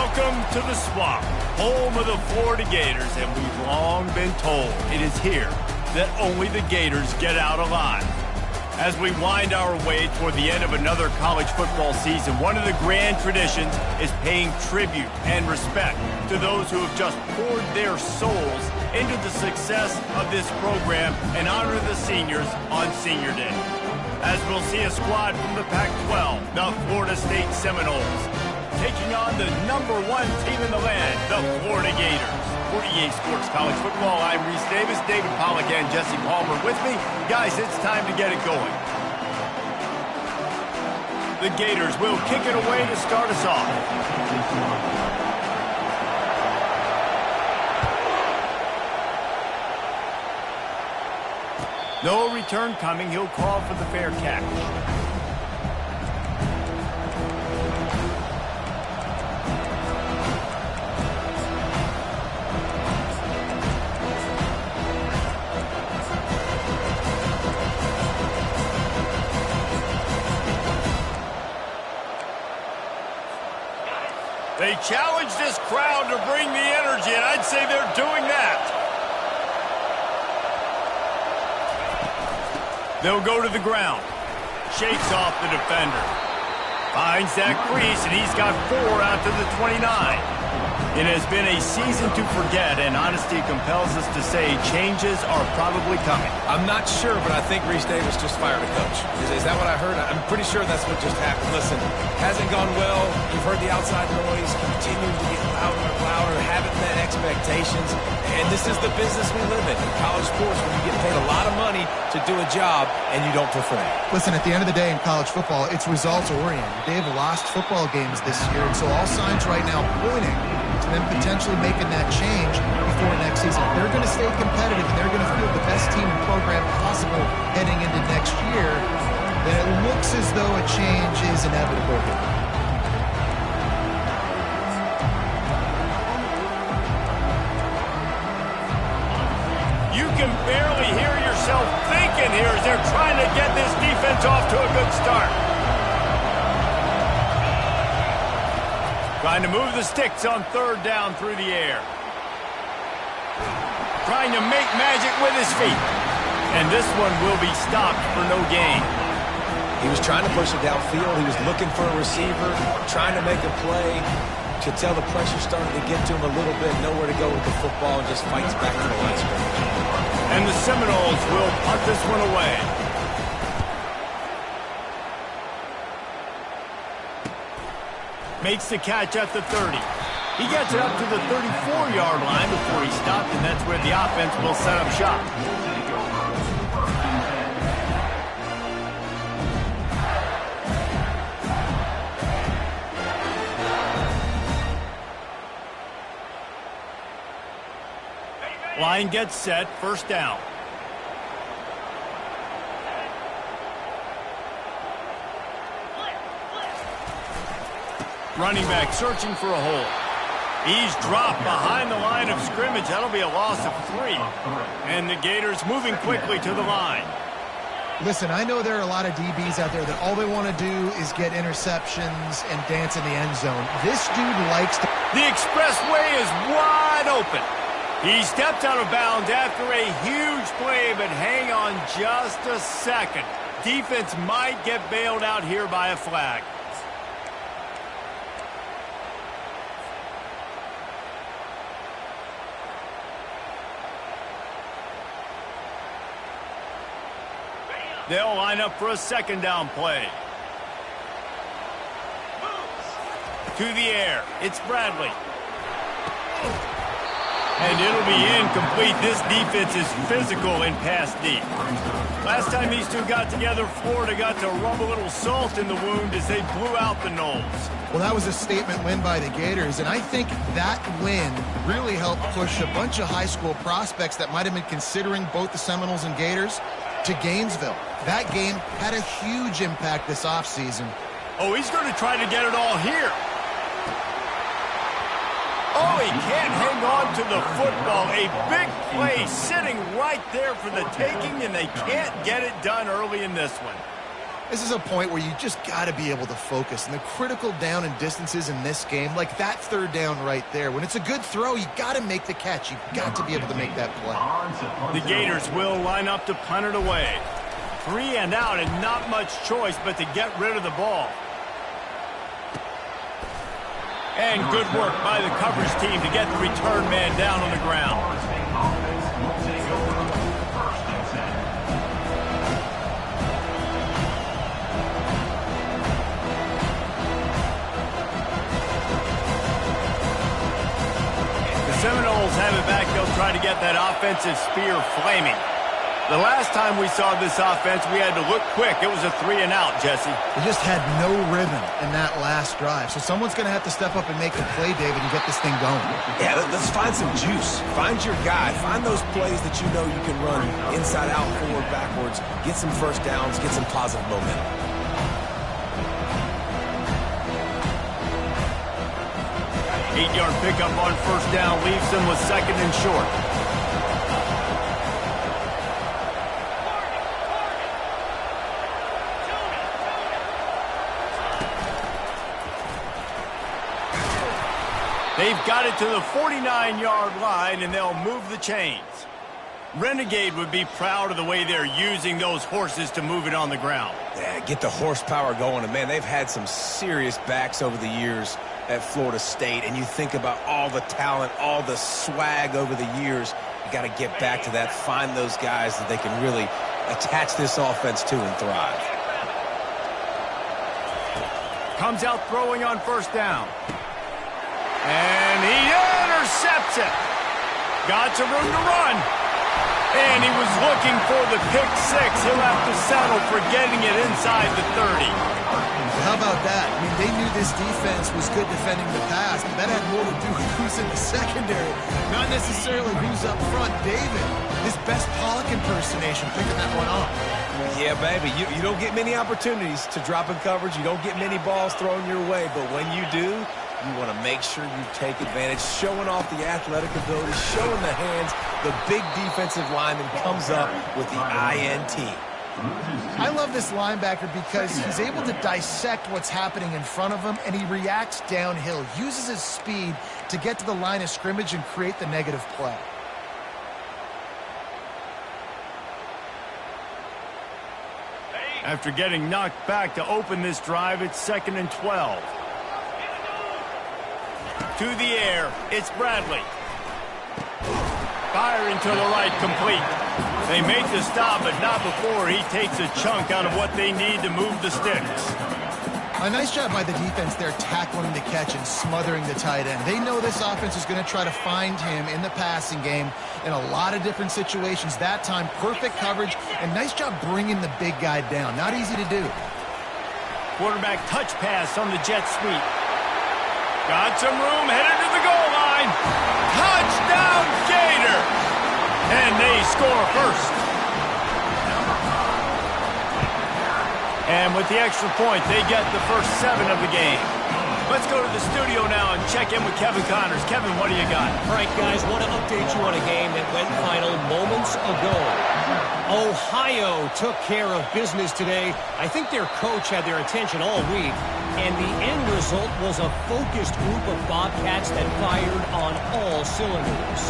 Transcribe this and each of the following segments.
Welcome to the Swamp, home of the Florida Gators, and we've long been told it is here that only the Gators get out alive. As we wind our way toward the end of another college football season, one of the grand traditions is paying tribute and respect to those who have just poured their souls into the success of this program and honor the seniors on Senior Day. As we'll see a squad from the Pac-12, the Florida State Seminoles, taking on the #1 team in the land, the Florida Gators. For EA Sports College Football, I'm Reese Davis, David Pollack, and Jesse Palmer with me. Guys, it's time to get it going. The Gators will kick it away to start us off. No return coming. He'll call for the fair catch. They challenge this crowd to bring the energy, and I'd say they're doing that. They'll go to the ground. Shakes off the defender. Finds that crease, and he's got 4 out to the 29. It has been a season to forget, and honesty compels us to say changes are probably coming. I'm not sure, but I think Reese Davis just fired a coach. Is that what I heard? I'm pretty sure that's what just happened. Listen, hasn't gone well. You've heard the outside noise, continuing to get louder and louder, haven't met expectations, and this is the business we live in college sports, when you get paid a lot of money to do a job and you don't perform. Listen, at the end of the day in college football, it's results-oriented. They've lost football games this year, and so all signs right now pointing to them potentially making that change before next season. They're going to stay competitive, and they're going to field the best team and program possible heading into next year. Then it looks as though a change is inevitable here. You can barely hear yourself thinking here as they're trying to get this defense off to a good start. Trying to move the sticks on 3rd down through the air. Trying to make magic with his feet. And this one will be stopped for no gain. He was trying to push it downfield. He was looking for a receiver, trying to make a play. Could tell the pressure started to get to him a little bit. Nowhere to go with the football, and just fights back to the line of scrimmage. And the Seminoles will punt this one away. Makes the catch at the 30. He gets it up to the 34-yard line before he stopped, and that's where the offense will set up shop. Line gets set, 1st down. Running back searching for a hole. He's dropped behind the line of scrimmage. That'll be a loss of 3. And the Gators moving quickly to the line. Listen, I know there are a lot of DBs out there that all they want to do is get interceptions and dance in the end zone. This dude likes to... The expressway is wide open. He stepped out of bounds after a huge play, but hang on just a second. Defense might get bailed out here by a flag. They'll line up for a 2nd down play. To the air. It's Bradley. And it'll be incomplete. This defense is physical and pass deep. Last time these two got together, Florida got to rub a little salt in the wound as they blew out the Noles. Well, that was a statement win by the Gators, and I think that win really helped push a bunch of high school prospects that might have been considering both the Seminoles and Gators to Gainesville. That game had a huge impact this offseason. Oh, he's going to try to get it all here. Oh, he can't hang on to the football. A big play sitting right there for the taking, and they can't get it done early in this one. This is a point where you just got to be able to focus. And the critical down and distances in this game, like that third down right there, when it's a good throw, you got to make the catch. You got to be able to make that play. The Gators will line up to punt it away. 3 and out and not much choice but to get rid of the ball. And good work by the coverage team to get the return man down on the ground. The Seminoles have it back. They'll try to get that offensive spear flaming. The last time we saw this offense, we had to look quick. It was a 3 and out, Jesse. They just had no rhythm in that last drive. So someone's going to have to step up and make the play, David, and get this thing going. Yeah, let's find some juice. Find your guy. Find those plays that you know you can run inside out, forward, backwards. Get some first downs. Get some positive momentum. Eight-yard pickup on first down leaves them with second and short. They've got it to the 49-yard line, and they'll move the chains. Renegade would be proud of the way they're using those horses to move it on the ground. Yeah, get the horsepower going. And, man, they've had some serious backs over the years at Florida State. And you think about all the talent, all the swag over the years. You got to get back to that, find those guys that they can really attach this offense to and thrive. Comes out throwing on first down. And he intercepts it. Got some room to run. And he was looking for the pick six. He'll have to settle for getting it inside the 30. How about that? I mean, they knew this defense was good defending the pass, but that had more to do with who's in the secondary, not necessarily who's up front. David, his best Pollock impersonation, picking that one off. Yeah, baby, you don't get many opportunities to drop in coverage. You don't get many balls thrown your way, but when you do, you want to make sure you take advantage, showing off the athletic ability, showing the hands. The big defensive lineman comes up with the INT. I love this linebacker because he's able to dissect what's happening in front of him, and he reacts downhill, uses his speed to get to the line of scrimmage and create the negative play. After getting knocked back to open this drive, it's 2nd and 12. To the air, it's Bradley. Firing to the right, complete. They make the stop, but not before he takes a chunk out of what they need to move the sticks. A nice job by the defense there, tackling the catch and smothering the tight end. They know this offense is going to try to find him in the passing game in a lot of different situations. That time, perfect coverage, and nice job bringing the big guy down. Not easy to do. Quarterback touch pass on the jet sweep. Got some room, headed to the goal line. Touchdown, Gator! And they score first. And with the extra point, they get the first 7 of the game. Let's go to the studio now and check in with Kevin Connors. Kevin, what do you got? All right, guys, want to update you on a game that went final moments ago. Ohio took care of business today. I think their coach had their attention all week, and the end result was a focused group of Bobcats that fired on all cylinders.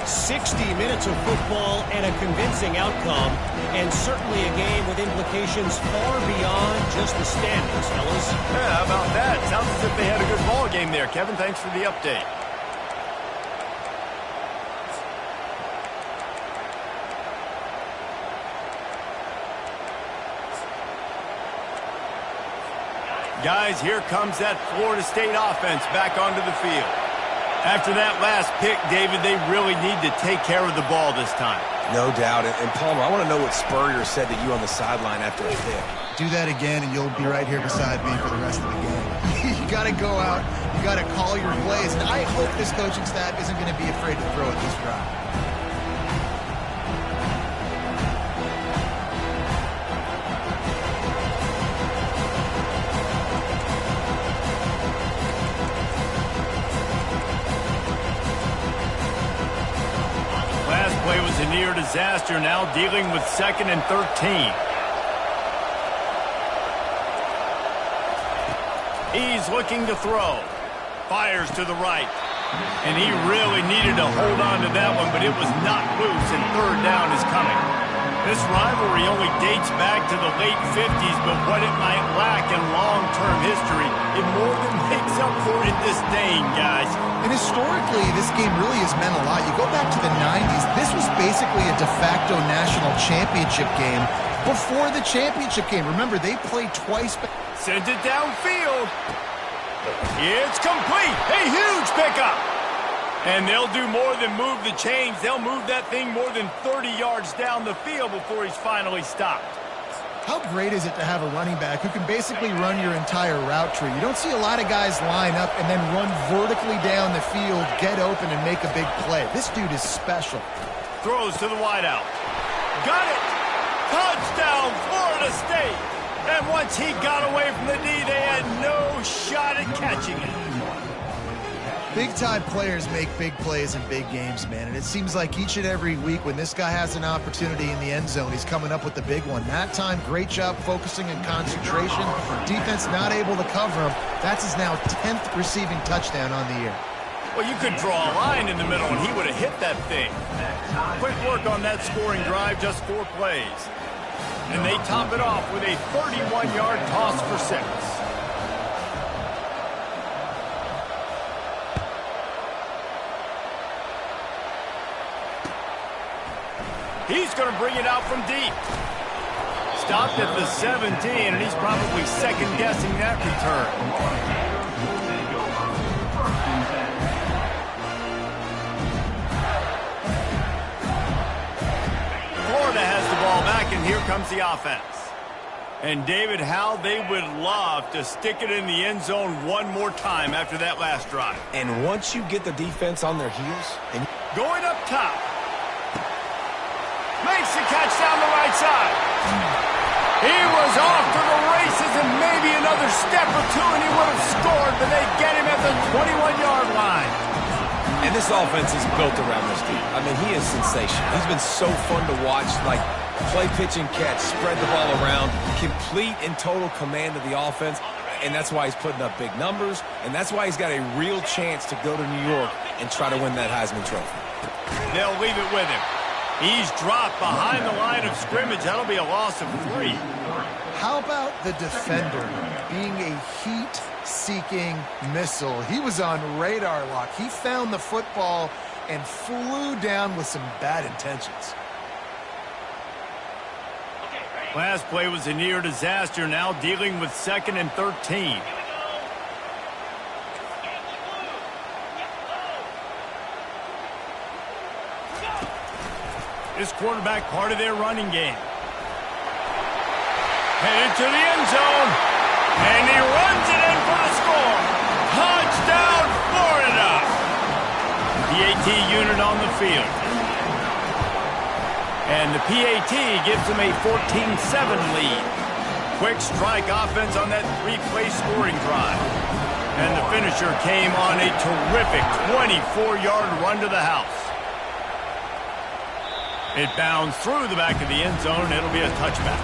60 minutes of football and a convincing outcome, and certainly a game with implications far beyond just the standings, fellas. Yeah, how about that? Sounds as if they had a good ball game there. Kevin, thanks for the update. Guys, here comes that Florida State offense back onto the field. After that last pick, David, they really need to take care of the ball this time. No doubt. And Palmer, I want to know what Spurrier said to you on the sideline after a pick. Do that again, and you'll be right here beside me for the rest of the game. You got to go out. You got to call your plays. And I hope this coaching staff isn't going to be afraid to throw at this drive. Play was a near disaster, now dealing with 2nd and 13. He's looking to throw. Fires to the right. And he really needed to hold on to that one, but it was not loose, and third down is coming. This rivalry only dates back to the late 50s, but what it might lack in long-term history, it more than makes up for in this day, guys. And historically, this game really has meant a lot. You go back to the 90s, this was basically a de facto national championship game before the championship game. Remember, they played twice. Sends it downfield. It's complete. A huge pickup. And they'll do more than move the chains. They'll move that thing more than 30 yards down the field before he's finally stopped. How great is it to have a running back who can basically run your entire route tree? You don't see a lot of guys line up and then run vertically down the field, get open, and make a big play. This dude is special. Throws to the wideout. Got it. Touchdown, Florida State. And once he got away from the D, they had no shot at catching it. Big-time players make big plays in big games, man. And it seems like each and every week when this guy has an opportunity in the end zone, he's coming up with the big one. That time, great job focusing and concentration. Defense not able to cover him. That's his now 10th receiving touchdown on the year. Well, you could draw a line in the middle, and he would have hit that thing. Quick work on that scoring drive, just 4 plays. And they top it off with a 31-yard toss for 6. He's going to bring it out from deep. Stopped at the 17, and he's probably second-guessing that return. Florida has the ball back, and here comes the offense. And David, how they would love to stick it in the end zone one more time after that last drive. And once you get the defense on their heels, and going up top. Makes the catch down the right side. He was off to the races and maybe another step or two and he would have scored, but they get him at the 21-yard line. And this offense is built around this dude. I mean, he is sensational. He's been so fun to watch, like play, pitch, and catch, spread the ball around, complete and total command of the offense, and that's why he's putting up big numbers, and that's why he's got a real chance to go to New York and try to win that Heisman Trophy. They'll leave it with him. He's dropped behind the line of scrimmage. That'll be a loss of 3. How about the defender being a heat-seeking missile? He was on radar lock. He found the football and flew down with some bad intentions. Last play was a near disaster, now dealing with 2nd and 13. This quarterback part of their running game. Headed to the end zone. And he runs it in for the score. Touchdown, Florida. PAT unit on the field. And the PAT gives them a 14-7 lead. Quick strike offense on that 3-play scoring drive. And the finisher came on a terrific 24-yard run to the house. It bounds through the back of the end zone. It'll be a touchback.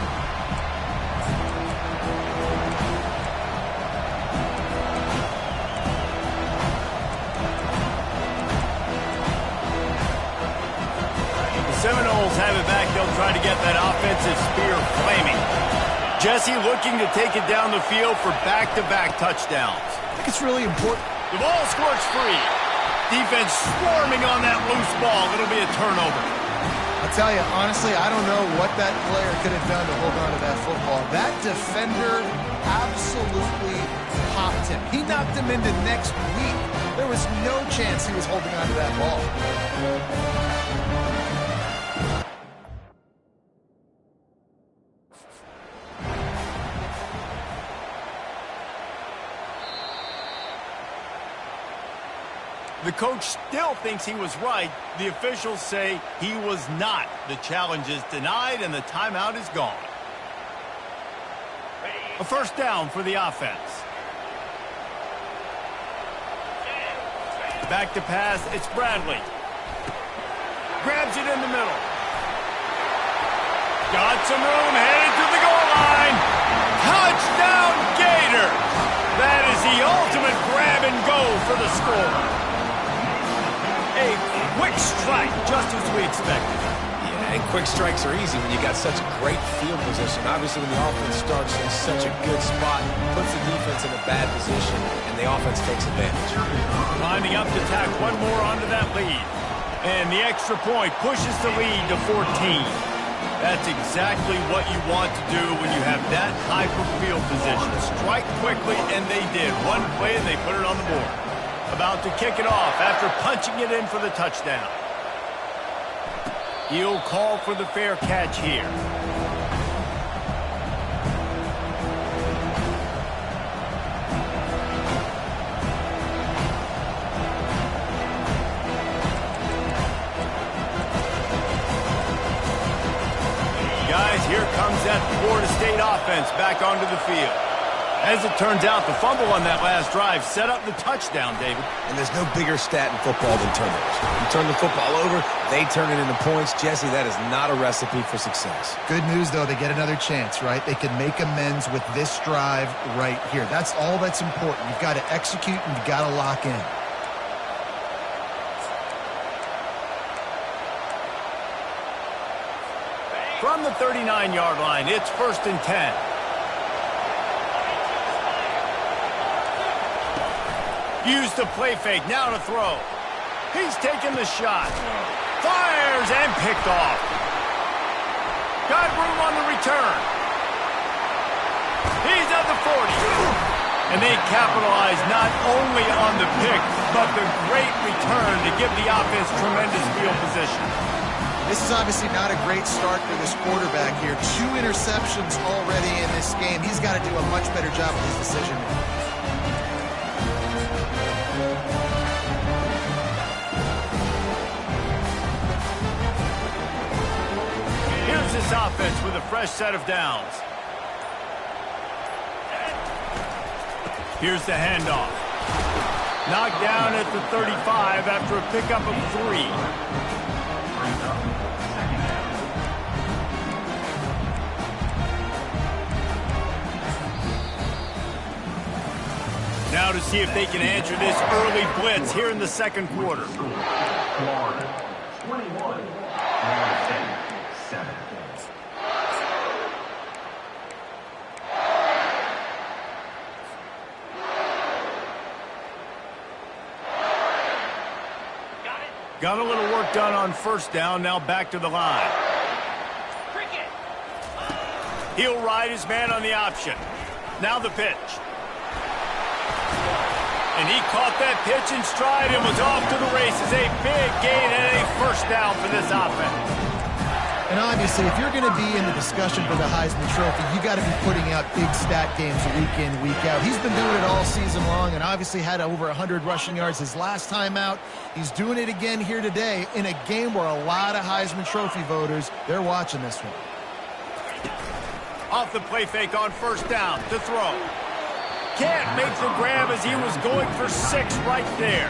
The Seminoles have it back. They'll try to get that offensive spear flaming. Jesse looking to take it down the field for back-to-back touchdowns. I think it's really important. The ball squirts free. Defense swarming on that loose ball. It'll be a turnover. I'll tell you, honestly, I don't know what that player could have done to hold on to that football. That defender absolutely popped him. He knocked him into next week. There was no chance he was holding on to that ball. The coach still thinks he was right. The officials say he was not. The challenge is denied and the timeout is gone. A first down for the offense. Back to pass, it's Bradley. Grabs it in the middle. Got some room, headed to the goal line. Touchdown, Gators! That is the ultimate grab and go for the score. A quick strike, just as we expected. Yeah, and quick strikes are easy when you got such great field position. Obviously, when the offense starts in such a good spot, puts the defense in a bad position, and the offense takes advantage. Lining up to tack one more onto that lead. And the extra point pushes the lead to 14. That's exactly what you want to do when you have that type of field position. Strike quickly, and they did. One play, and they put it on the board. About to kick it off after punching it in for the touchdown. He'll call for the fair catch here. Guys, here comes that Florida State offense back onto the field. As it turns out, the fumble on that last drive set up the touchdown, David. And there's no bigger stat in football than turnovers. You turn the football over, they turn it into points. Jesse, that is not a recipe for success. Good news, though, they get another chance, right? They can make amends with this drive right here. That's all that's important. You've got to execute and you've got to lock in. From the 39-yard line, it's 1st and 10. Use the play fake, now to throw. He's taking the shot. Fires and picked off. Got room on the return. He's at the 40. And they capitalize not only on the pick, but the great return to give the offense tremendous field position. This is obviously not a great start for this quarterback here. 2 interceptions already in this game. He's got to do a much better job with his decision. Here's this offense with a fresh set of downs. Here's the handoff. Knocked down at the 35 after a pickup of 3. Now to see if they can answer this early blitz here in the second quarter. Florida, 21, 7. Got a little work done on first down, now back to the line. He'll ride his man on the option. Now the pitch. And he caught that pitch in stride and was off to the races. A big gain and a first down for this offense. And obviously, if you're going to be in the discussion for the Heisman Trophy, you got to be putting out big stat games week in, week out. He's been doing it all season long and obviously had over 100 rushing yards his last time out. He's doing it again here today in a game where a lot of Heisman Trophy voters, they're watching this one. Off the play fake on first down to throw. Can't make the grab as he was going for 6 right there.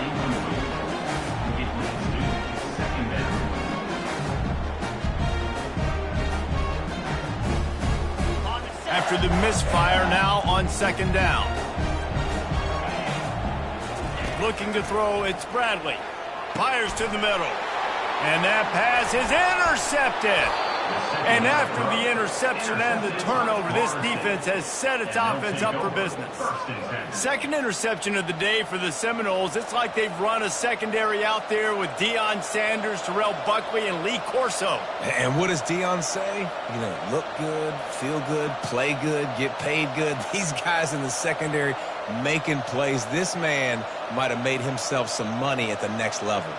After the misfire, now on second down. Looking to throw, it's Bradley. Fires to the middle. And that pass is intercepted. And after the interception and the turnover, this defense has set its offense up for business. Second interception of the day for the Seminoles. It's like they've run a secondary out there with Deion Sanders, Terrell Buckley, and Lee Corso. And what does Deion say? You know, look good, feel good, play good, get paid good. These guys in the secondary making plays. This man might have made himself some money at the next level.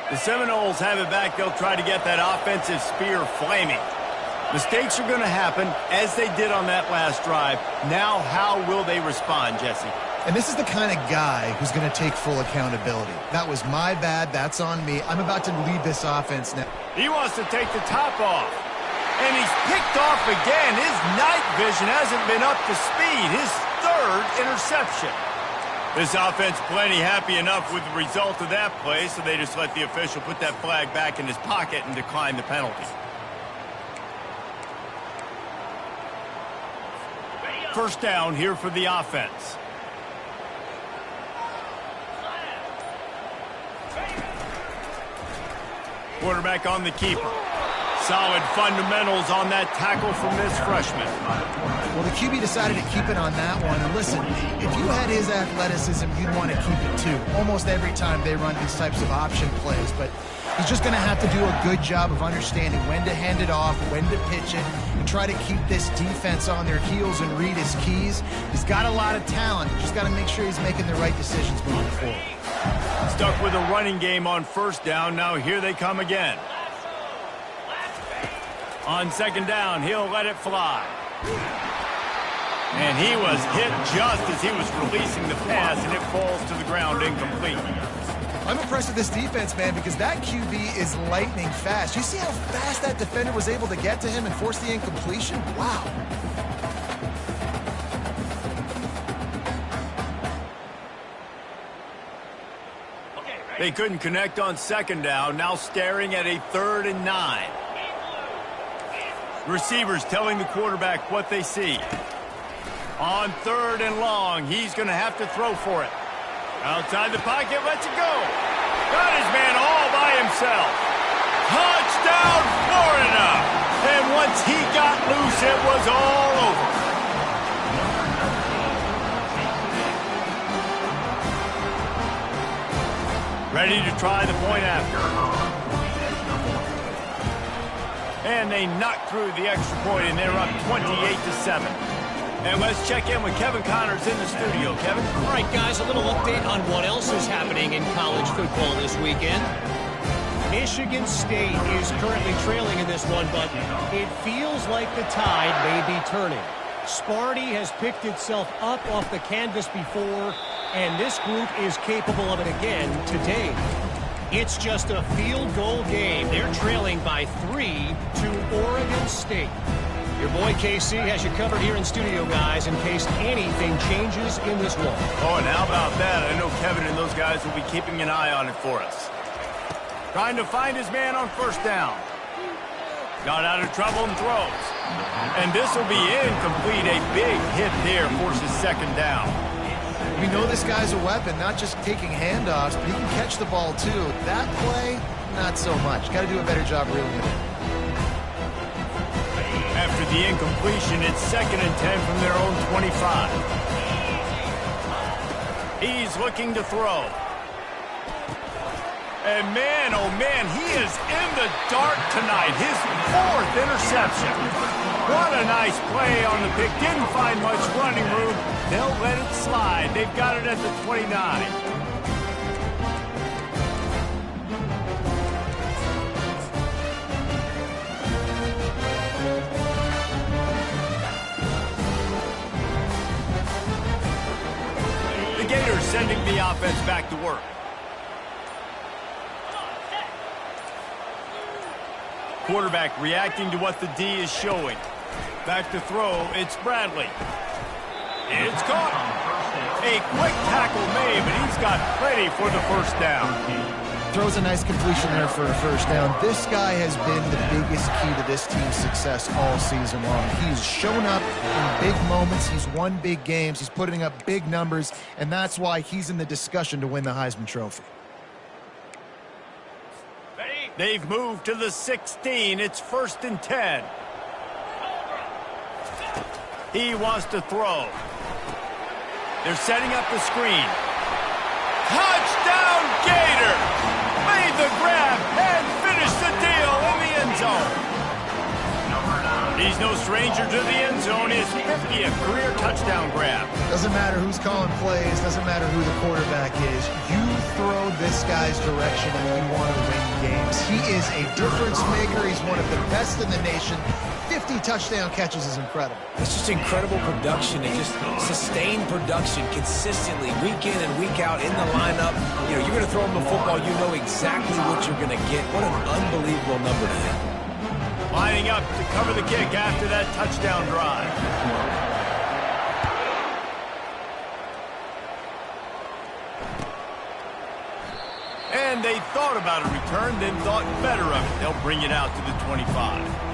The Seminoles have it back. They'll try to get that offensive spear flaming. Mistakes are going to happen, as they did on that last drive. Now, how will they respond, Jesse? And this is the kind of guy who's going to take full accountability. That was my bad. That's on me. I'm about to lead this offense now. He wants to take the top off. And he's picked off again. His night vision hasn't been up to speed. His 3rd interception. This offense plenty happy enough with the result of that play, so they just let the official put that flag back in his pocket and decline the penalty. first down here for the offense. Quarterback on the keeper. Solid fundamentals on that tackle from this freshman. Well, the QB decided to keep it on that one. And listen, if you had his athleticism, you'd want to keep it too. Almost every time they run these types of option plays. But he's just going to have to do a good job of understanding when to hand it off, when to pitch it, and try to keep this defense on their heels and read his keys. He's got a lot of talent. He's just got to make sure he's making the right decisions moving forward. Stuck with a running game on first down. Now here they come again. On second down, he'll let it fly. And he was hit just as he was releasing the pass, and it falls to the ground incomplete. I'm impressed with this defense, man, because that QB is lightning fast. You see how fast that defender was able to get to him and force the incompletion? Wow. They couldn't connect on second down, now staring at a 3rd and 9. Receivers telling the quarterback what they see. On 3rd and long, he's going to have to throw for it. Outside the pocket, lets it go. Got his man all by himself. Touchdown, Florida! And once he got loose, it was all over. Ready to try the point after. And they knocked through the extra point, and they're up 28-7. And let's check in with Kevin Connors in the studio. Kevin? All right, guys, a little update on what else is happening in college football this weekend. Michigan State is currently trailing in this one, but it feels like the tide may be turning. Sparty has picked itself up off the canvas before, and this group is capable of it again today. It's just a field goal game. They're trailing by 3 to Oregon State. Your boy KC has you covered here in studio, guys, in case anything changes in this one. Oh, and how about that? I know Kevin and those guys will be keeping an eye on it for us. Trying to find his man on first down. Got out of trouble and throws. And this will be incomplete. A big hit there forces second down. We know this guy's a weapon, not just taking handoffs, but he can catch the ball too. That play, not so much. Got to do a better job reeling it in. After the incompletion, it's 2nd and 10 from their own 25. He's looking to throw. And man, oh man, he is in the dark tonight. His 4th interception. What a nice play on the pick. Didn't find much running room. They'll let it slide. They've got it at the 29. The Gators sending the offense back to work. Quarterback reacting to what the D is showing. Back to throw, it's Bradley. It's caught. A quick tackle made, but he's got plenty for the first down. Throws a nice completion there for a first down. This guy has been the biggest key to this team's success all season long. He's shown up in big moments. He's won big games. He's putting up big numbers, and that's why he's in the discussion to win the Heisman Trophy. They've moved to the 16. It's 1st and 10. He wants to throw. They're setting up the screen. Touchdown, Gator! Made the grab and finished the deal in the end zone. He's no stranger to the end zone. His 50th career touchdown grab. Doesn't matter who's calling plays. Doesn't matter who the quarterback is. You throw this guy's direction and you want to win games. He is a difference maker. He's one of the best in the nation. 50 touchdown catches is incredible. It's just incredible production and just sustained production consistently week in and week out in the lineup. You know, you're going to throw him the football, you know exactly what you're going to get. What an unbelievable number to hit. Lining up to cover the kick after that touchdown drive. And they thought about a return, then thought better of it. They'll bring it out to the 25.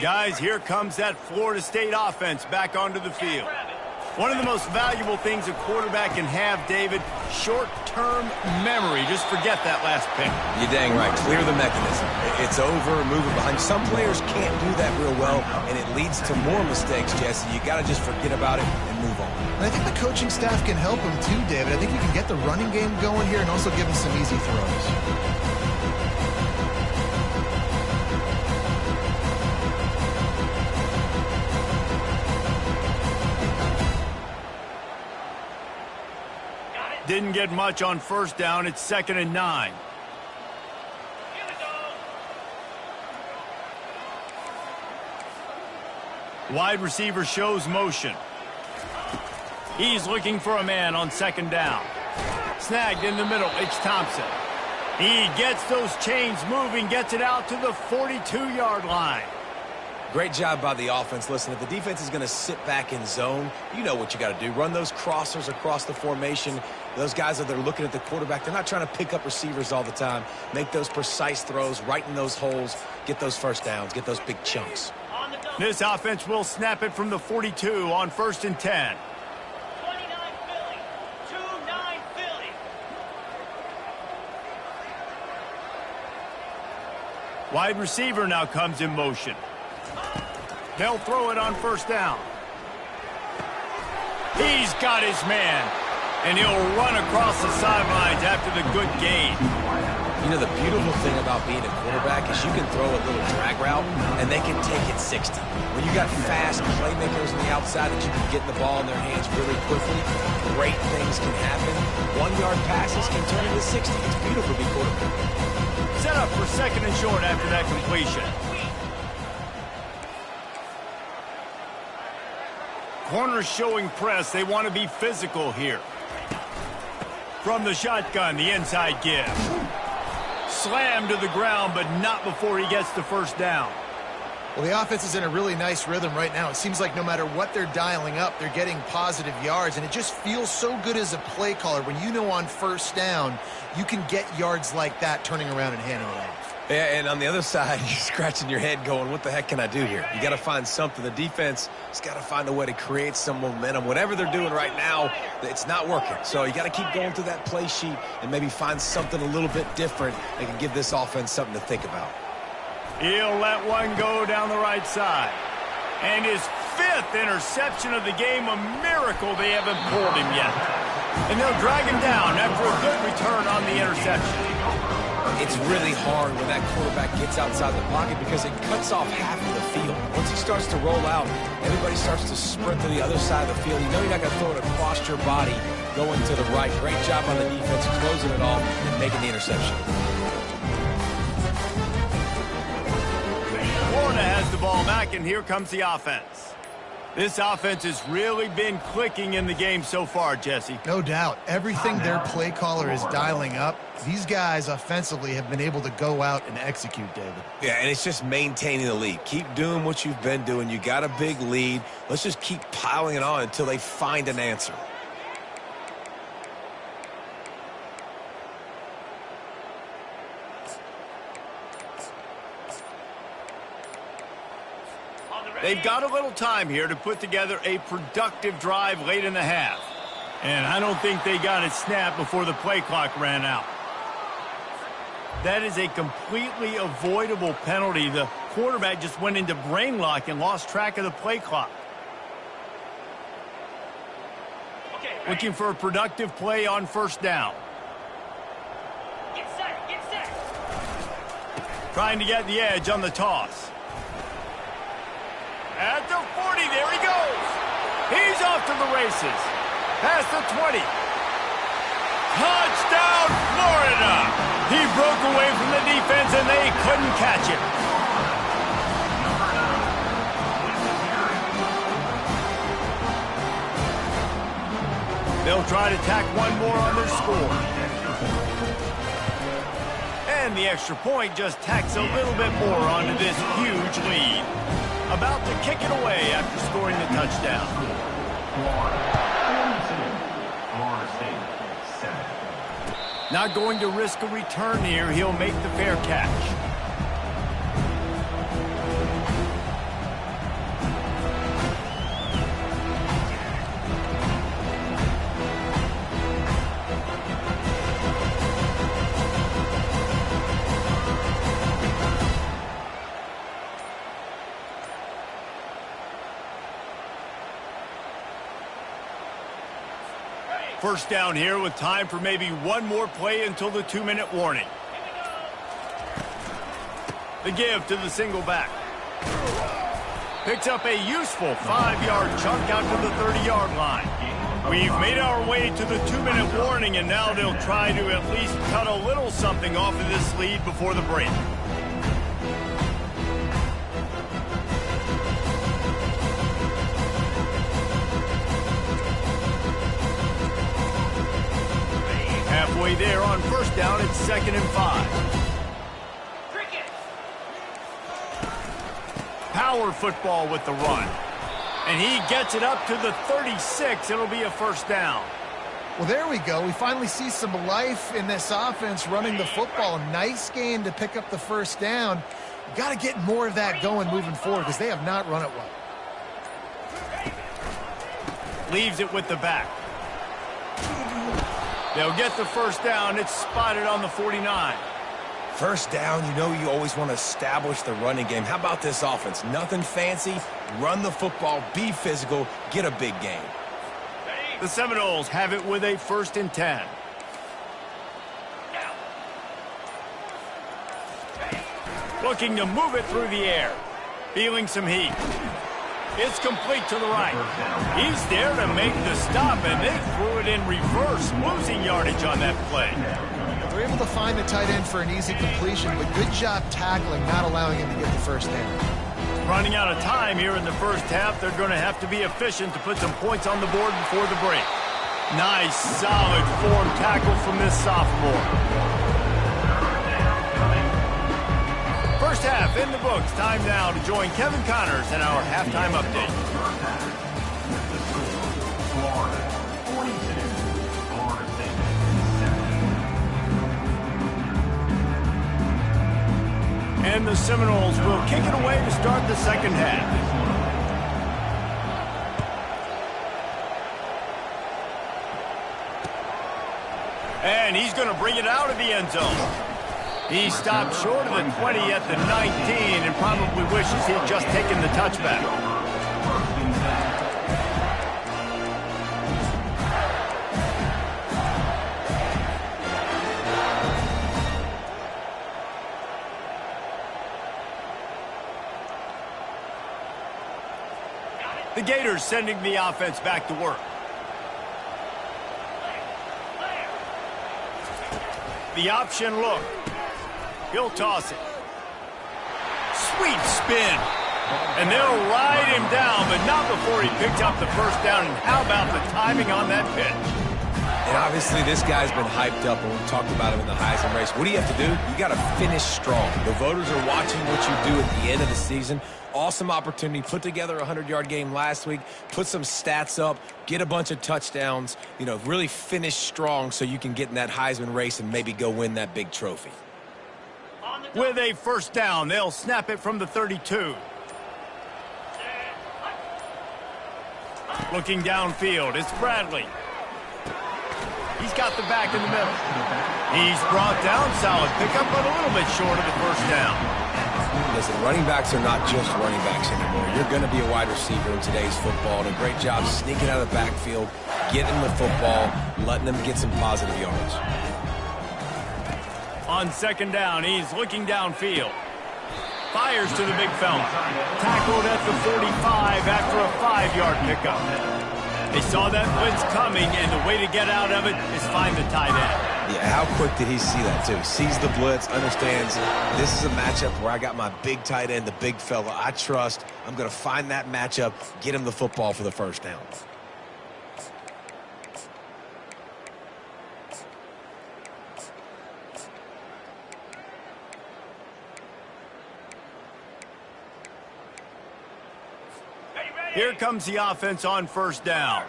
Guys, here comes that Florida State offense back onto the field. One of the most valuable things a quarterback can have, David, short-term memory. Just forget that last pick. You're dang right. Clear the mechanism. It's over, move it behind. Some players can't do that real well, and it leads to more mistakes, Jesse. You got to just forget about it and move on. And I think the coaching staff can help him too, David. I think you can get the running game going here and also give him some easy throws. Didn't get much on first down. It's 2nd and 9. Wide receiver shows motion. He's looking for a man on 2nd down. Snagged in the middle. It's Thompson. He gets those chains moving, gets it out to the 42-yard line. Great job by the offense. Listen, if the defense is going to sit back in zone, you know what you got to do. Run those crossers across the formation. Those guys that are looking at the quarterback, they're not trying to pick up receivers all the time. Make those precise throws, right in those holes, get those first downs, get those big chunks. This offense will snap it from the 42 on 1st and 10. 29 Philly. 2-9 Philly. Wide receiver now comes in motion. They'll throw it on 1st down. He's got his man, and he'll run across the sidelines after the good gain. You know, the beautiful thing about being a quarterback is you can throw a little drag route, and they can take it 60. When you got fast playmakers on the outside that you can get the ball in their hands really quickly, great things can happen. 1-yard passes can turn into 60. It's beautiful to be quarterback. Set up for 2nd and short after that completion. Corners showing press. They want to be physical here. From the shotgun, the inside give. Slammed to the ground, but not before he gets the 1st down. Well, the offense is in a really nice rhythm right now. It seems like no matter what they're dialing up, they're getting positive yards, and it just feels so good as a play caller when you know on 1st down you can get yards like that turning around and handing it off. Yeah, and on the other side, you're scratching your head going, what the heck can I do here? You got to find something. The defense has got to find a way to create some momentum. Whatever they're doing right now, it's not working. So you got to keep going through that play sheet and maybe find something a little bit different that can give this offense something to think about. He'll let one go down the right side. And his 5th interception of the game, a miracle they haven't pulled him yet. And they'll drag him down after a good return on the interception. It's really hard when that quarterback gets outside the pocket because it cuts off half of the field. Once he starts to roll out, everybody starts to sprint to the other side of the field. You know you're not going to throw it across your body going to the right. Great job on the defense closing it off and making the interception. Florida has the ball back, and here comes the offense. This offense has really been clicking in the game so far, Jesse. No doubt. Everything their play caller is dialing up, these guys offensively have been able to go out and execute, David. Yeah, and it's just maintaining the lead. Keep doing what you've been doing. You got a big lead. Let's just keep piling it on until they find an answer. They've got a little time here to put together a productive drive late in the half. And I don't think they got it snapped before the play clock ran out. That is a completely avoidable penalty. The quarterback just went into brain lock and lost track of the play clock. Looking for a productive play on 1st down. Get set. Get set. Trying to get the edge on the toss. At the 40, there he goes. He's off to the races. Past the 20. Touchdown, Florida. He broke away from the defense, and they couldn't catch him. They'll try to tack one more on their score. And the extra point just tacks a little bit more onto this huge lead. About to kick it away after scoring the touchdown. Not going to risk a return here. He'll make the fair catch. First down here with time for maybe one more play until the 2-minute warning. The give to the single back. Picks up a useful 5-yard chunk out to the 30-yard line. We've made our way to the 2-minute warning, and now they'll try to at least cut a little something off of this lead before the break. Halfway there on first down, it's 2nd and 5. Power football with the run. And he gets it up to the 36. It'll be a first down. Well, there we go. We finally see some life in this offense running the football. Nice game to pick up the first down. Got to get more of that going moving forward because they have not run it well. Leaves it with the back. They'll get the first down. It's spotted on the 49. First down, you know you always want to establish the running game. How about this offense? Nothing fancy. Run the football, be physical, get a big gain. The Seminoles have it with a 1st and 10. Looking to move it through the air. Feeling some heat. It's complete to the right. He's there to make the stop, and they threw it in reverse, losing yardage on that play. They're able to find the tight end for an easy completion, but good job tackling, not allowing him to get the first down. Running out of time here in the first half, they're going to have to be efficient to put some points on the board before the break. Nice, solid form tackle from this sophomore. First half in the books. Time now to join Kevin Connors in our halftime update. Florida, 42. Florida State, 7. And the Seminoles will kick it away to start the second half. And he's going to bring it out of the end zone. He stopped short of the 20 at the 19 and probably wishes he had just taken the touchback. The Gators sending the offense back to work. The option look. He'll toss it. Sweet spin. And they'll ride him down, but not before he picks up the first down. And how about the timing on that pitch? And obviously this guy's been hyped up, and we talked about him in the Heisman race. What do you have to do? You got to finish strong. The voters are watching what you do at the end of the season. Awesome opportunity. Put together a 100-yard game last week. Put some stats up. Get a bunch of touchdowns. You know, really finish strong so you can get in that Heisman race and maybe go win that big trophy. With a first down, they'll snap it from the 32. Looking downfield, it's Bradley. He's got the back in the middle. He's brought down, solid pickup, but a little bit short of the first down. Listen, running backs are not just running backs anymore. You're going to be a wide receiver in today's football, and a great job sneaking out of the backfield, getting the football, letting them get some positive yards. On second down, he's looking downfield. Fires to the big fella. Tackled at the 45 after a 5-yard pickup. They saw that blitz coming, and the way to get out of it is find the tight end. Yeah, how quick did he see that, too? Sees the blitz, understands this is a matchup where I got my big tight end, the big fella I trust. I'm going to find that matchup, get him the football for the first down. Here comes the offense on first down.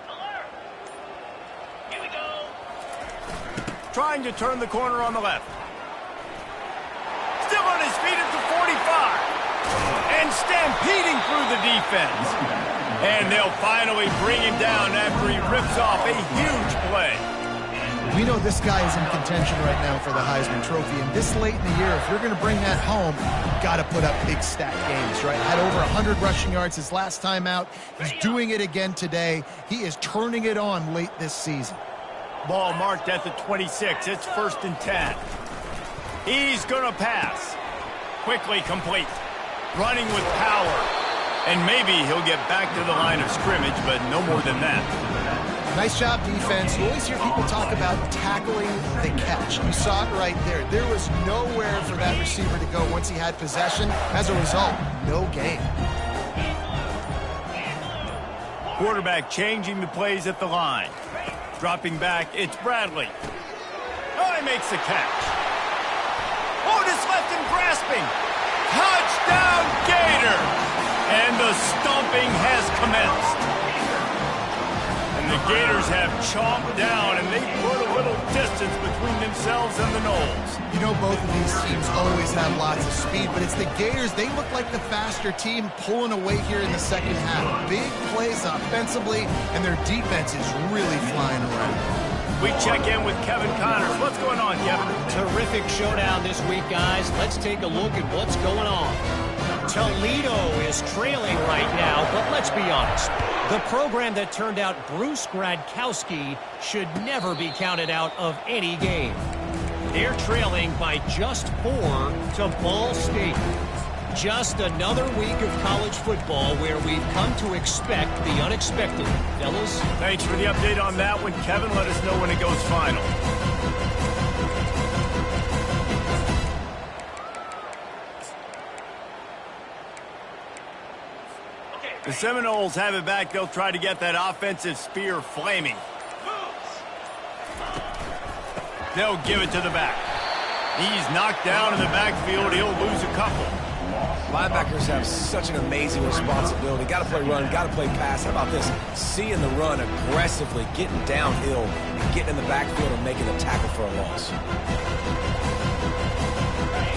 Here we go. Trying to turn the corner on the left. Still on his feet at the 45. And stampeding through the defense. And they'll finally bring him down after he rips off a huge play. We know this guy is in contention right now for the Heisman Trophy, and this late in the year, if you're going to bring that home, you've got to put up big stat games, right? Had over 100 rushing yards his last time out. He's doing it again today. He is turning it on late this season. Ball marked at the 26. It's 1st and 10. He's going to pass. Quickly complete. Running with power. And maybe he'll get back to the line of scrimmage, but no more than that. Nice job, defense. You always hear people talk about tackling the catch. You saw it right there. There was nowhere for that receiver to go once he had possession. As a result, no gain. Quarterback changing the plays at the line. Dropping back, it's Bradley. Oh, he makes the catch. Oh, just left him grasping. Touchdown, Gator! And the stomping has commenced. And the Gators have chomped down, and they put a little distance between themselves and the Noles. You know, both of these teams always have lots of speed, but it's the Gators. They look like the faster team pulling away here in the second half. Big plays offensively, and their defense is really flying around. We check in with Kevin Connors. What's going on, Kevin? Terrific showdown this week, guys. Let's take a look at what's going on. Toledo is trailing right now, but let's be honest. The program that turned out Bruce Gradkowski should never be counted out of any game. They're trailing by just 4 to Ball State. Just another week of college football where we've come to expect the unexpected. Fellas? Thanks for the update on that one, Kevin. Let us know when it goes final. The Seminoles have it back. They'll try to get that offensive spear flaming. They'll give it to the back. He's knocked down in the backfield. He'll lose a couple. Linebackers have such an amazing responsibility. Got to play run, got to play pass. How about this? Seeing the run aggressively, getting downhill, and getting in the backfield and making a tackle for a loss.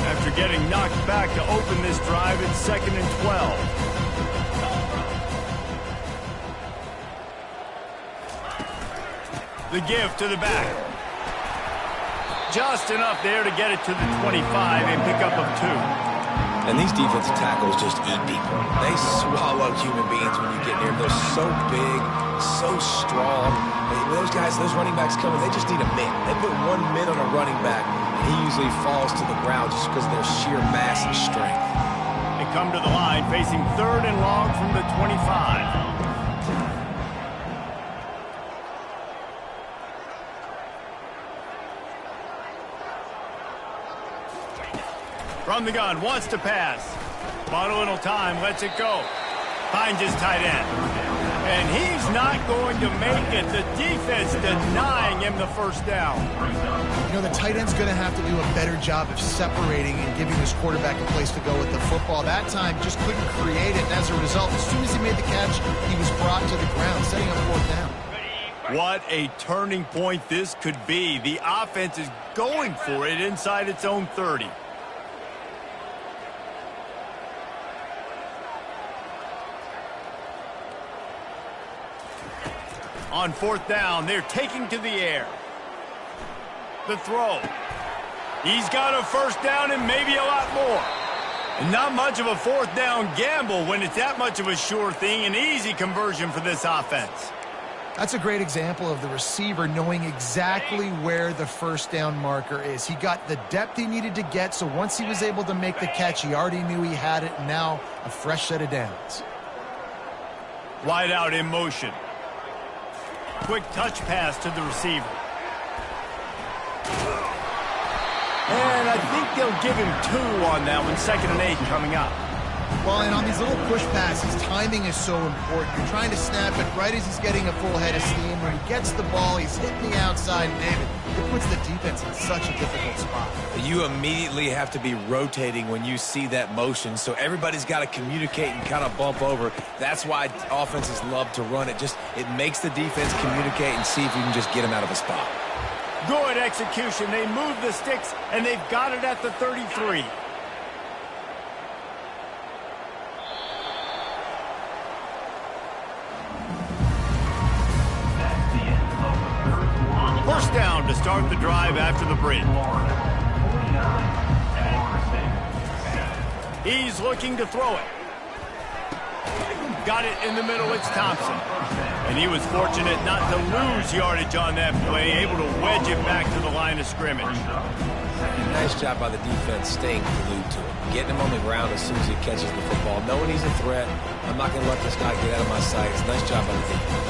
After getting knocked back to open this drive, it's 2nd and 12. The give to the back. Just enough there to get it to the 25 and pick up of 2. And these defensive tackles just eat people. They swallow human beings when you get near them. They're so big, so strong. Those guys, those running backs coming, they just need a mitt. They put 1 mitt on a running back, and he usually falls to the ground just because of their sheer mass and strength. They come to the line facing 3rd and long from the 25. From the gun, wants to pass. Bought a little time, lets it go. Finds his tight end. And he's not going to make it. The defense denying him the first down. You know, the tight end's going to have to do a better job of separating and giving his quarterback a place to go with the football. That time, just couldn't create it. And as a result, as soon as he made the catch, he was brought to the ground, setting up 4th down. What a turning point this could be. The offense is going for it inside its own 30. On 4th down, they're taking to the air. The throw. He's got a 1st down and maybe a lot more. And not much of a 4th down gamble when it's that much of a sure thing. An easy conversion for this offense. That's a great example of the receiver knowing exactly where the 1st down marker is. He got the depth he needed to get, so once he was able to make the catch, he already knew he had it. Now a fresh set of downs. Wide out in motion. Quick touch pass to the receiver. And I think they'll give him 2 on that one. 2nd and 8 coming up. Well, and on these little push passes, timing is so important. You're trying to snap it right as he's getting a full head of steam. When he gets the ball, he's hitting the outside, David. It puts the defense in such a difficult spot. You immediately have to be rotating when you see that motion, so everybody's got to communicate and kind of bump over. That's why offenses love to run it. It makes the defense communicate and see if you can just get them out of a spot. Good execution. They move the sticks, and they've got it at the 33. First down to start the drive after the break. He's looking to throw it. Got it in the middle. It's Thompson. And he was fortunate not to lose yardage on that play, able to wedge it back to the line of scrimmage. Nice job by the defense staying glued to him, getting him on the ground as soon as he catches the football, knowing he's a threat. I'm not going to let this guy get out of my sight. It's a nice job by the defense.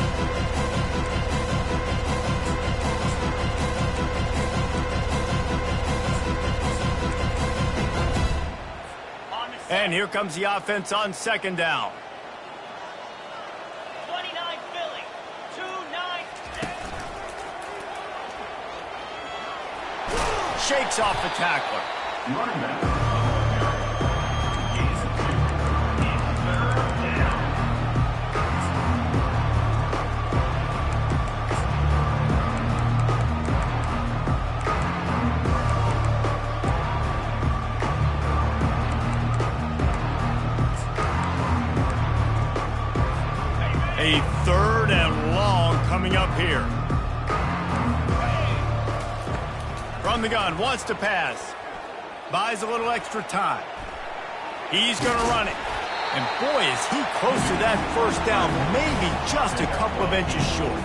And here comes the offense on second down. 29 Philly. 2-9. Shakes off the tackler. Running back. A third and long coming up here. From the gun, wants to pass. Buys a little extra time. He's going to run it. And boy, is he close to that first down, maybe just a couple of inches short.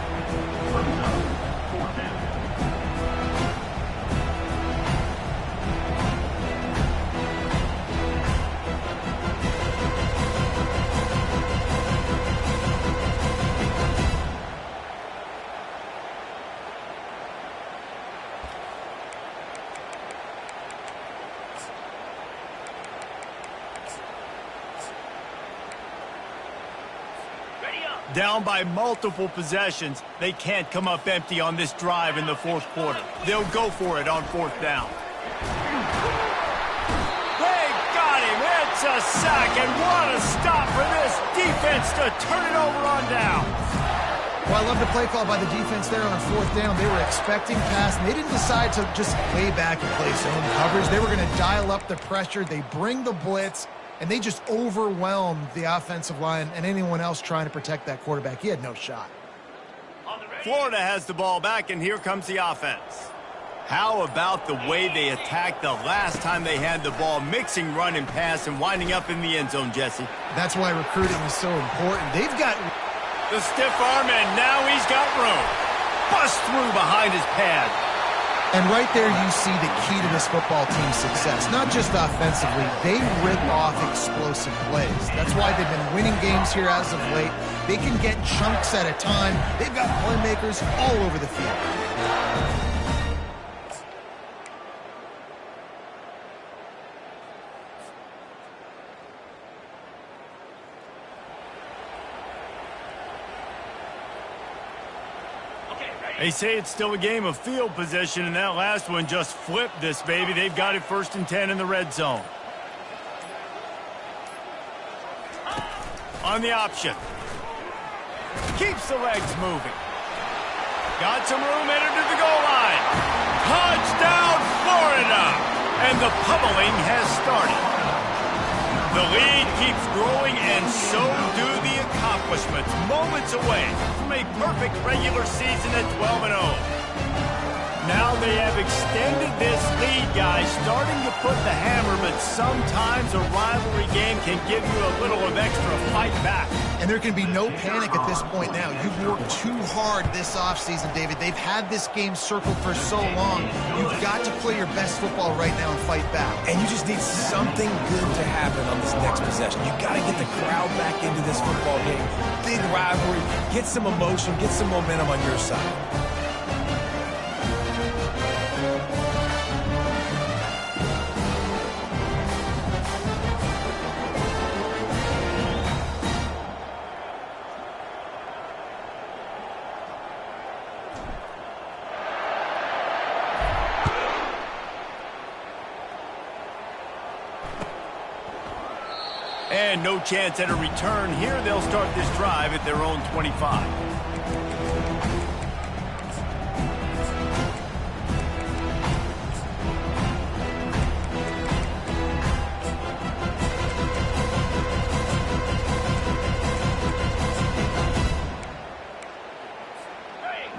Down by multiple possessions, they can't come up empty on this drive in the fourth quarter. They'll go for it on fourth down. They got him. It's a sack, and what a stop for this defense to turn it over on down. Well, I love the play call by the defense there on fourth down. They were expecting pass, and they didn't decide to just lay back and play zone coverage. They were going to dial up the pressure. They bring the blitz. And they just overwhelmed the offensive line and anyone else trying to protect that quarterback. He had no shot. Florida has the ball back, and here comes the offense. How about the way they attacked the last time they had the ball, mixing run and pass and winding up in the end zone, Jesse? That's why recruiting is so important. They've got the stiff arm, and now he's got room. Bust through behind his pad. And right there you see the key to this football team's success. Not just offensively, they rip off explosive plays. That's why they've been winning games here as of late. They can get chunks at a time. They've got playmakers all over the field. They say it's still a game of field position, and that last one just flipped this baby. They've got it 1st and 10 in the red zone. On the option. Keeps the legs moving. Got some room headed to the goal line. Touchdown, Florida! And the pummeling has started. The lead keeps growing, and so do the accomplishments. Moments away from a perfect regular season at 12-0. Now they have extended this lead, guys, starting to put the hammer, but sometimes a rivalry game can give you a little of extra fight back. And there can be no panic at this point now. You've worked too hard this offseason, David. They've had this game circled for so long. You've got to play your best football right now and fight back. And you just need something good to happen on this next possession. You got to get the crowd back into this football game. Big rivalry. Get some emotion. Get some momentum on your side. And no chance at a return here. They'll start this drive at their own 25.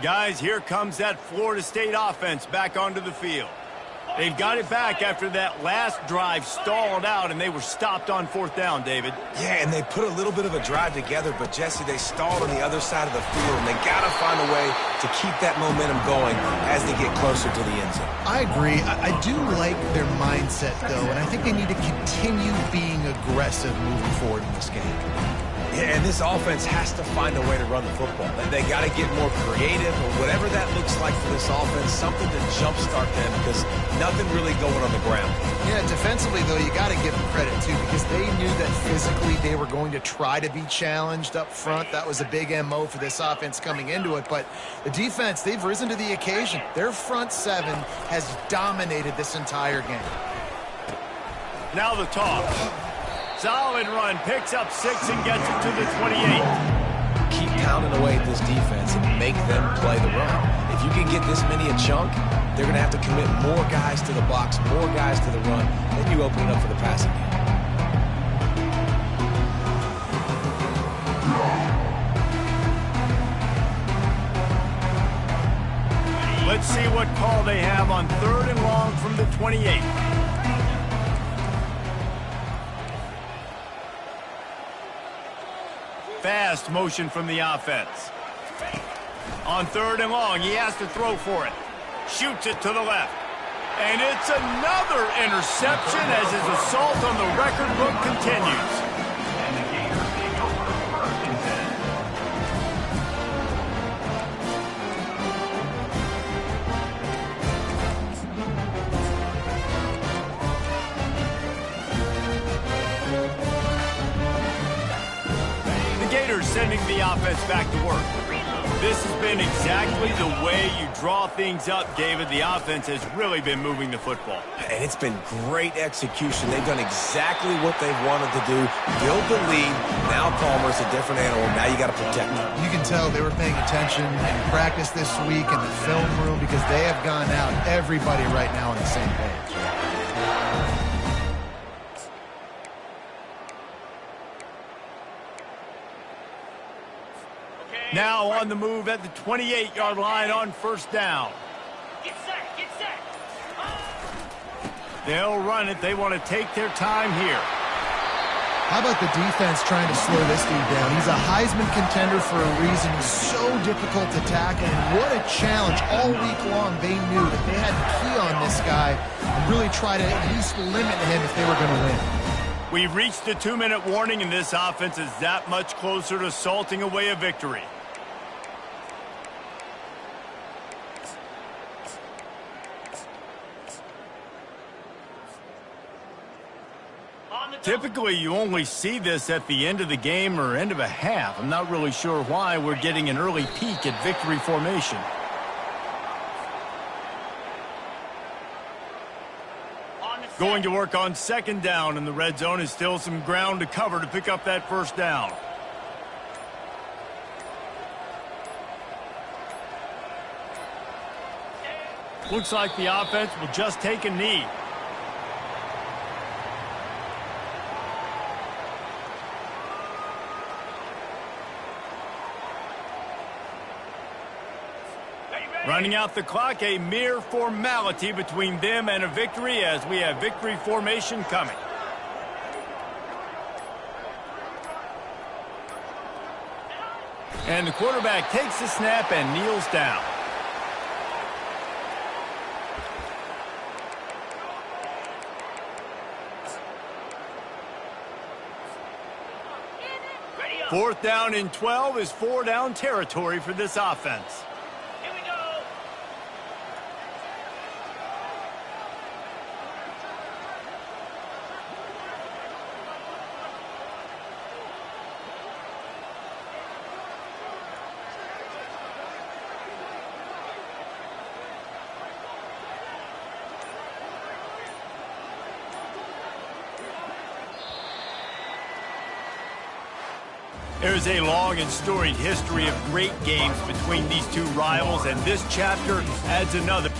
Guys, here comes that Florida State offense back onto the field. They've got it back after that last drive stalled out, and they were stopped on 4th down, David. Yeah, and they put a little bit of a drive together, but, Jesse, they stalled on the other side of the field, and they got to find a way to keep that momentum going as they get closer to the end zone. I agree. I do like their mindset, though, and I think they need to continue being aggressive moving forward in this game. Yeah, and this offense has to find a way to run the football. They got to get more creative, or whatever that looks like for this offense, something to jumpstart them, because nothing really going on the ground. Yeah, defensively, though, you got to give them credit, too, because they knew that physically they were going to try to be challenged up front. That was a big MO for this offense coming into it. But the defense, they've risen to the occasion. Their front seven has dominated this entire game. Now the toss. Solid run, picks up 6 and gets it to the 28. Keep pounding away at this defense and make them play the run. If you can get this many a chunk, they're going to have to commit more guys to the box, more guys to the run. Then you open it up for the passing game. Let's see what call they have on 3rd and long from the 28. Fast motion from the offense. On 3rd and long, he has to throw for it. Shoots it to the left. And it's another interception as his assault on the record book continues. And the Gators take over 1st and 10. The Gators sending the offense back to work. This has been exactly the way you draw things up, David. The offense has really been moving the football. And it's been great execution. They've done exactly what they've wanted to do. Build the lead. Now Palmer's a different animal. Now you got to protect him. You can tell they were paying attention in practice this week in the film room because they have gone out, everybody right now on the same page. Now on the move at the 28-yard line on 1st down. Get set, get set. They'll run it. They want to take their time here. How about the defense trying to slow this dude down? He's a Heisman contender for a reason. He's so difficult to tackle, and what a challenge. All week long, they knew that they had to key on this guy and really try to at least limit him if they were going to win. We've reached the 2-minute warning, and this offense is that much closer to salting away a victory. Typically, you only see this at the end of the game or end of a half. I'm not really sure why we're getting an early peek at victory formation. Going to work on 2nd down, and the red zone is still some ground to cover to pick up that 1st down. Looks like the offense will just take a knee. Running out the clock, a mere formality between them and a victory as we have victory formation coming. And the quarterback takes the snap and kneels down. Fourth down and 12 is 4-down territory for this offense. There's a long and storied history of great games between these two rivals, and this chapter adds another.